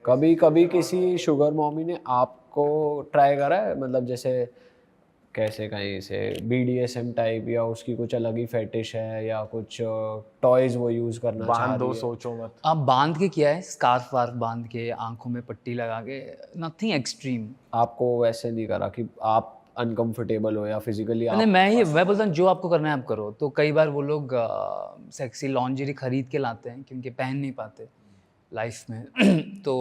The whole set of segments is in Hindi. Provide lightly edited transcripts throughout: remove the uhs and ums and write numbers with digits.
कभी कभी किसी शुगर मॉमी ने आपको ट्राई करा है, मतलब जैसे कैसे कहीं से BDSM टाइप, या उसकी कुछ अलग ही फेटिश है, या कुछ टॉयज वो यूज करना चाह बांध दो, रही है? सोचो मत। आप बांध के किया है, स्कार्फ वार्फ बांध के, आंखों में पट्टी लगा के, नथिंग एक्सट्रीम। आपको वैसे नहीं करा कि आप अनकंफर्टेबल हो या फिजिकली नहीं, आप? मैं बोलता हूँ जो आपको करना है आप करो। तो कई बार वो लोग सेक्सी लॉन्जरी खरीद के लाते हैं क्योंकि पहन नहीं पाते लाइफ में तो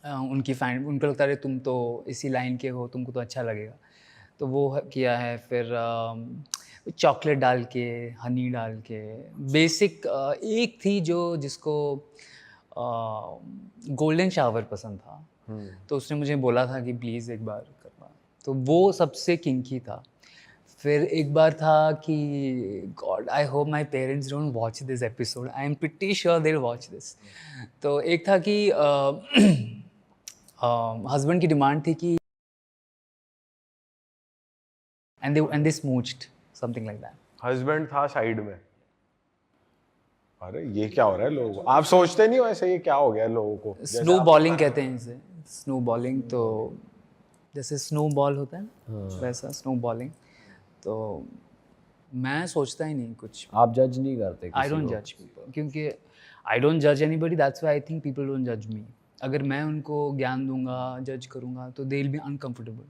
उनकी फैन, उनको लगता है तुम तो इसी लाइन के हो, तुमको तो अच्छा लगेगा। तो वो किया है। फिर चॉकलेट डाल के, हनी डाल के, बेसिक। एक थी जो जिसको गोल्डन शावर पसंद था, तो उसने मुझे बोला था कि प्लीज़ एक बार करना, तो वो सबसे किंकी था। फिर एक बार था कि God, I hope my parents don't watch this episode, I am pretty sure they will watch this. तो एक था कि हस्बैंड की डिमांड थी कि and they smooched, something like that. Husband था साइड में। अरे ये क्या हो रहा है लोगों को? आप सोचते नहीं हो ऐसे ये क्या हो गया लोगों को? स्नो बॉलिंग कहते हैं इसे, स्नो बॉलिंग। तो जैसे स्नो बॉल होता है ना, वैसा स्नो बॉलिंग। तो मैं सोचता ही नहीं कुछ। आप जज नहीं करते आई किसी डोंट को? जज पीपल, क्योंकि आई डोंट जज anybody, that's why I think people don't जज मी। अगर मैं उनको ज्ञान दूंगा, जज करूंगा, तो they will be uncomfortable.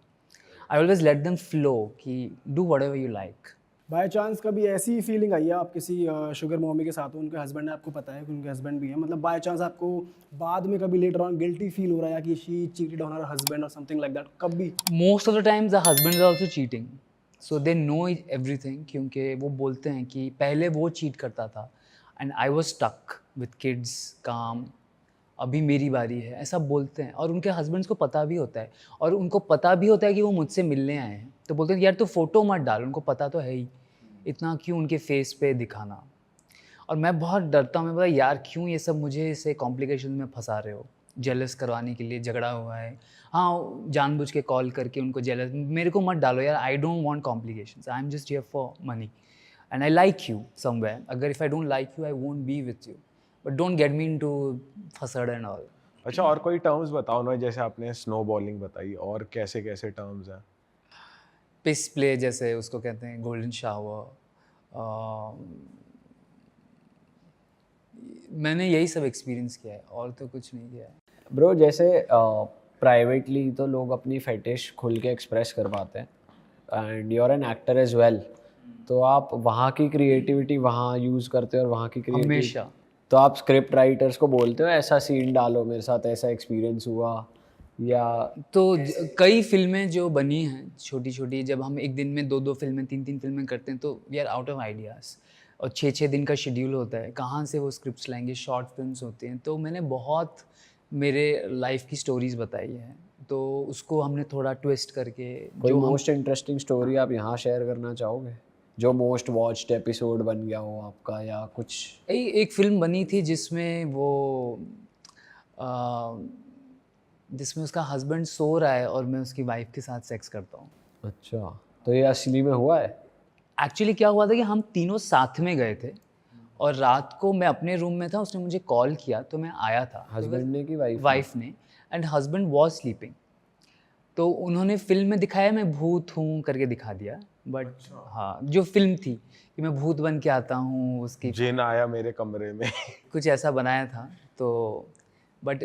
I always let them flow कि do whatever you like. By chance कभी ऐसी फीलिंग आई है आप किसी शुगर मॉमी के साथ हो, उनके हस्बैंड है, आपको पता है कि उनके हस्बैंड भी है, मतलब बाय चांस आपको बाद में कभी लेटर ऑन गिल्टी फील हो रहा है कि she cheated on her husband और समथिंग लाइक दैट, कभी? Most of the times the husband is also cheating, so they know everything. क्योंकि वो बोलते हैं कि पहले वो चीट करता था and I was stuck with kids, काम, अभी मेरी बारी है, ऐसा बोलते हैं। और उनके हस्बैंड्स को पता भी होता है, और उनको पता भी होता है कि वो मुझसे मिलने आए हैं। तो बोलते हैं यार तो फ़ोटो मत डाल, उनको पता तो है ही, इतना क्यों उनके फेस पे दिखाना। और मैं बहुत डरता हूँ, मैं बोला यार क्यों ये सब मुझे इसे कॉम्प्लिकेशन में फंसा रहे हो, जेलस करवाने के लिए झगड़ा हुआ है। हाँ, जानबूझ के कॉल करके उनको जेलस, मेरे को मत डालो यार, I don't want complications, I am just here for money and I like you somewhere. अगर if I don't like you I won't be with you, but don't get me into फसड़ एंड ऑल। अच्छा, और कोई टर्म्स बताओ ना, जैसे आपने स्नो बॉलिंग बताई, और कैसे कैसे टर्म्स हैं? पिस प्ले जैसे उसको कहते हैं, गोल्डन शावर, मैंने यही सब एक्सपीरियंस किया है और तो कुछ नहीं किया है। ब्रो जैसे प्राइवेटली तो लोग अपनी फेटिश खुल के एक्सप्रेस कर पाते हैं, and you are an actor as well, तो आप वहाँ की क्रिएटिविटी वहाँ यूज़ करते हो और वहाँ की क्रिएटिविटी हमेशा। तो आप स्क्रिप्ट राइटर्स को बोलते हो ऐसा सीन डालो, मेरे साथ ऐसा एक्सपीरियंस हुआ, या? तो कई फिल्में जो बनी हैं छोटी छोटी, जब हम एक दिन में 2-2 फिल्में, 3-3 फिल्में करते हैं, तो we are out of ideas. और 6-6 दिन का शेड्यूल होता है, कहाँ से वो स्क्रिप्ट्स लाएंगे, शॉर्ट फिल्म्स होती हैं। तो मैंने बहुत मेरे लाइफ की स्टोरीज़ बताई हैं, तो उसको हमने थोड़ा ट्विस्ट करके कोई जो हम मोस्ट इंटरेस्टिंग स्टोरी आप यहाँ शेयर करना चाहोगे, जो मोस्ट वॉच्ड एपिसोड बन गया हो आपका, या कुछ? एक फिल्म बनी थी जिसमें वो जिसमें उसका हस्बैंड सो रहा है और मैं उसकी वाइफ के साथ सेक्स करता हूँ। अच्छा, तो ये असली में हुआ है? एक्चुअली क्या हुआ था कि हम तीनों साथ में गए थे, और रात को मैं अपने रूम में था, उसने मुझे कॉल किया तो मैं आया था। हस्बैंड ने कि वाइफ ने, एंड हस्बैंड वॉज स्लीपिंग। तो उन्होंने फिल्म में दिखाया मैं भूत हूँ करके दिखा दिया, बट हाँ जो फिल्म थी कि मैं भूत बन के आता हूँ, उसकी जिन आया मेरे कमरे में। कुछ ऐसा बनाया था। तो बट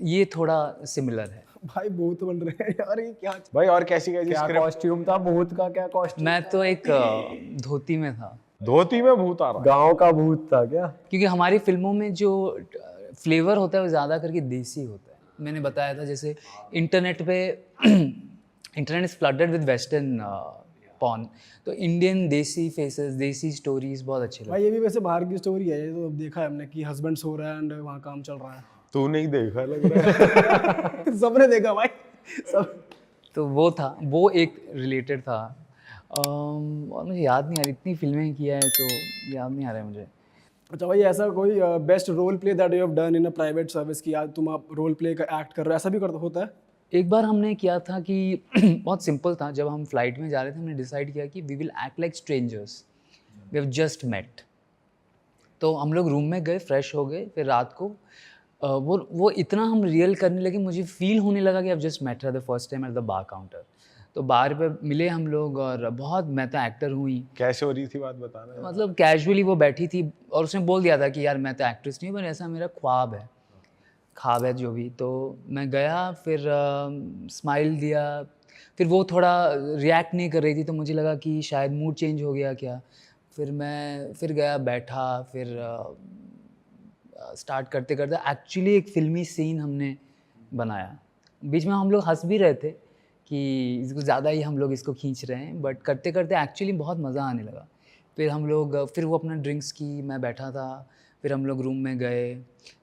ये थोड़ा सिमिलर है। भाई बहुत बन रहे हैं यार, ये क्या? भाई और कैसी कैसी क्या स्क्रिप्ट? कॉस्ट्यूम था भूत का? क्या कॉस्ट्यूम? मैं तो एक धोती में था, धोती में भूत आ रहा है? गांव का भूत था क्या? क्योंकि हमारी फिल्मों में जो फ्लेवर होता है वो ज़्यादा करके देसी होता है। मैंने बताया था जैसे इंटरनेट पे internet is flooded with western porn, तो इंडियन देसी फेसेस, देसी स्टोरीज बहुत अच्छे लगते हैं। भाई ये भी वैसे बाहर की स्टोरी है, ये तो अब देखा है हमने कि हस्बैंड सो रहा है एंड वहाँ काम चल रहा है। तू नहीं देखा लग रहा है। सबने देखा भाई, सब। तो वो था, वो एक रिलेटेड था। और मुझे याद नहीं आ रही, इतनी फिल्में किया है तो याद नहीं आ रहा है मुझे। अच्छा भाई, ऐसा कोई best role play that you have done in a private service की, आज तुम आप रोल प्ले का एक्ट कर रहे हो, ऐसा भी करता होता है? एक बार हमने किया था कि बहुत सिंपल था, जब हम फ्लाइट में जा रहे थे हमने डिसाइड किया कि we will act like strangers, we have just met. तो हम लोग रूम में गए, फ्रेश हो गए, फिर रात को वो इतना हम रियल करने लगे, मुझे फील होने लगा कि अब just met her the first time at the bar counter. तो बार पे मिले हम लोग और बहुत, मैं तो एक्टर हूँ ही, कैसे हो रही थी बात बताना। मतलब कैजुअली वो बैठी थी और उसने बोल दिया था कि यार मैं तो एक्ट्रेस नहीं हूँ, पर ऐसा मेरा ख्वाब है जो भी। तो मैं गया, फिर स्माइल दिया, फिर वो थोड़ा रिएक्ट नहीं कर रही थी, तो मुझे लगा कि शायद मूड चेंज हो गया क्या। फिर मैं फिर गया, बैठा, फिर स्टार्ट करते करते एक्चुअली एक फ़िल्मी सीन हमने बनाया। बीच में हम लोग हंस भी रहे थे कि इसको ज़्यादा ही हम लोग इसको खींच रहे हैं, बट करते करते एक्चुअली बहुत मज़ा आने लगा। फिर हम लोग, फिर वो अपना ड्रिंक्स की, मैं बैठा था, फिर हम लोग रूम में गए।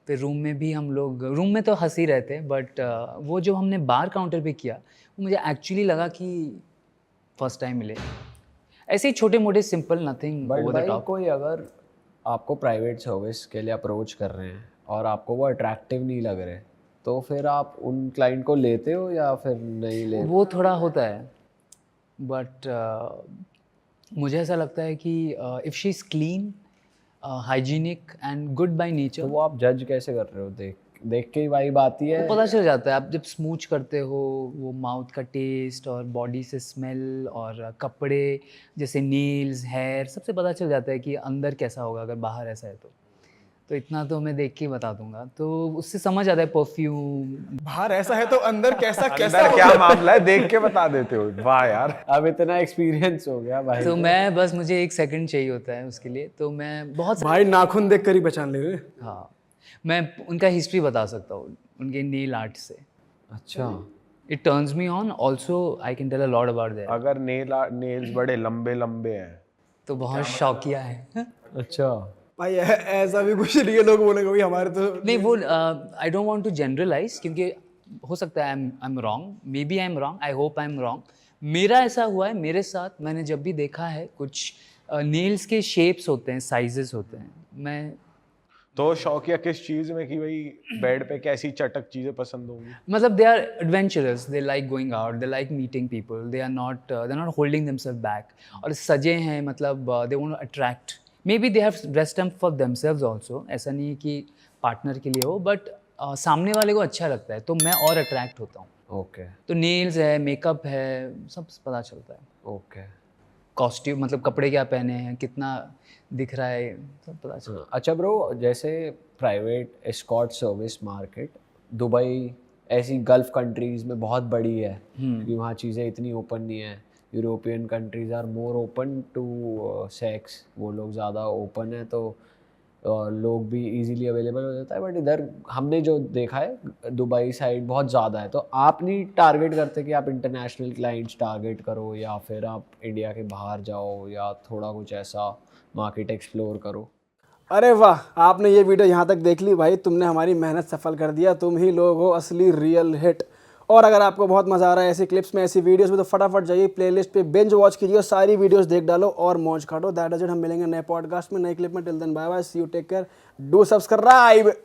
फिर रूम में भी हम लोग, रूम में तो हंस ही रहे थे, बट वो जो हमने बार काउंटर पे किया, वो मुझे एक्चुअली लगा कि फर्स्ट टाइम मिले। ऐसे ही छोटे मोटे simple, nothing but over the भाई टॉप। कोई अगर आपको प्राइवेट सर्विस के लिए अप्रोच कर रहे हैं और आपको वो अट्रैक्टिव नहीं लग रहे, तो फिर आप उन क्लाइंट को लेते हो या फिर नहीं लेते? वो थोड़ा होता है, बट मुझे ऐसा लगता है कि if she is clean, hygienic and good by to nature, वो आप जज कैसे कर रहे हो? देख देख के ही वाइब आती है? वो पता चल जाता है। आप जब स्मूच करते हो, वो माउथ का टेस्ट और बॉडी से स्मेल और कपड़े जैसे नेल्स, हेयर, सबसे पता चल जाता है कि अंदर कैसा होगा अगर बाहर ऐसा है तो इतना तो मैं देख के ही बता दूंगा। तो उससे समझ आता है परफ्यूम। बाहर ऐसा है तो अंदर कैसा अंदर क्या मामला है देख के बता देते हो। वाह यार। अब इतना एक्सपीरियंस हो गया भाई। तो मैं बस, मुझे 1 सेकंड चाहिए होता है उसके लिए, तो मैं बहुत भाई नाखून देख कर ही पहचान ले रहे। हाँ, मैं उनका हिस्ट्री बता सकता हूँ उनके नेल आर्ट से। अच्छा, it turns me on, also I can tell a lot about that. अगर नेल्स बड़े लंबे लंबे हैं तो बहुत शौकिया है। अच्छा। भाई ऐसा भी कुछ नहीं है, लोग बोलेंगे भाई हमारे तो नहीं, वो I don't want to generalise, क्योंकि हो सकता है I am wrong, maybe I am wrong, I hope I am wrong. मेरा ऐसा हुआ है, मेरे साथ मैंने जब भी देखा है, कुछ नेल्स के शेप्स होते हैं, साइजेस होते हैं। मैं तो शौकिया किस चीज में कि भाई बेड पे कैसी चटक चीजें पसंद होंगी? मतलब they are adventurous, they like going out, they like meeting people, they are not holding themself back, और सजे हैं, मतलब they want to attract, maybe they have dressed up for themselves also. ऐसा नहीं है कि पार्टनर के लिए हो, बट सामने वाले को अच्छा लगता है तो मैं और अट्रैक्ट होता हूँ। ओके तो नेल्स है, मेकअप है, सब पता चलता है। ओके। कॉस्ट्यूम, मतलब कपड़े क्या पहने हैं, कितना दिख रहा है, सब पता चलता है। अच्छा ब्रो, जैसे private escort service market Dubai ऐसी गल्फ कंट्रीज़ में बहुत बड़ी है, क्योंकि वहाँ चीज़ें इतनी ओपन नहीं है। European countries are more open to sex, वो लोग ज़्यादा ओपन है, तो लोग भी इजीली अवेलेबल हो जाता है। बट इधर हमने जो देखा है दुबई साइड बहुत ज़्यादा है। तो आप नहीं टारगेट करते कि आप इंटरनेशनल क्लाइंट्स टारगेट करो, या फिर आप इंडिया के बाहर जाओ, या थोड़ा कुछ ऐसा मार्केट एक्सप्लोर करो? अरे वाह, आपने ये वीडियो यहाँ तक देख ली भाई, तुमने हमारी मेहनत सफल कर दिया। तुम ही लोग हो असली रियल हिट। और अगर आपको बहुत मज़ा आ रहा है ऐसी क्लिप्स में, ऐसी वीडियोस में, तो फटाफट जाइए प्लेलिस्ट पे, बिंज वॉच कीजिए और सारी वीडियोस देख डालो और मौज काटो। That is it. हम मिलेंगे नए पॉडकास्ट में, नए क्लिप में। Till then bye bye, see you, take care, do subscribe.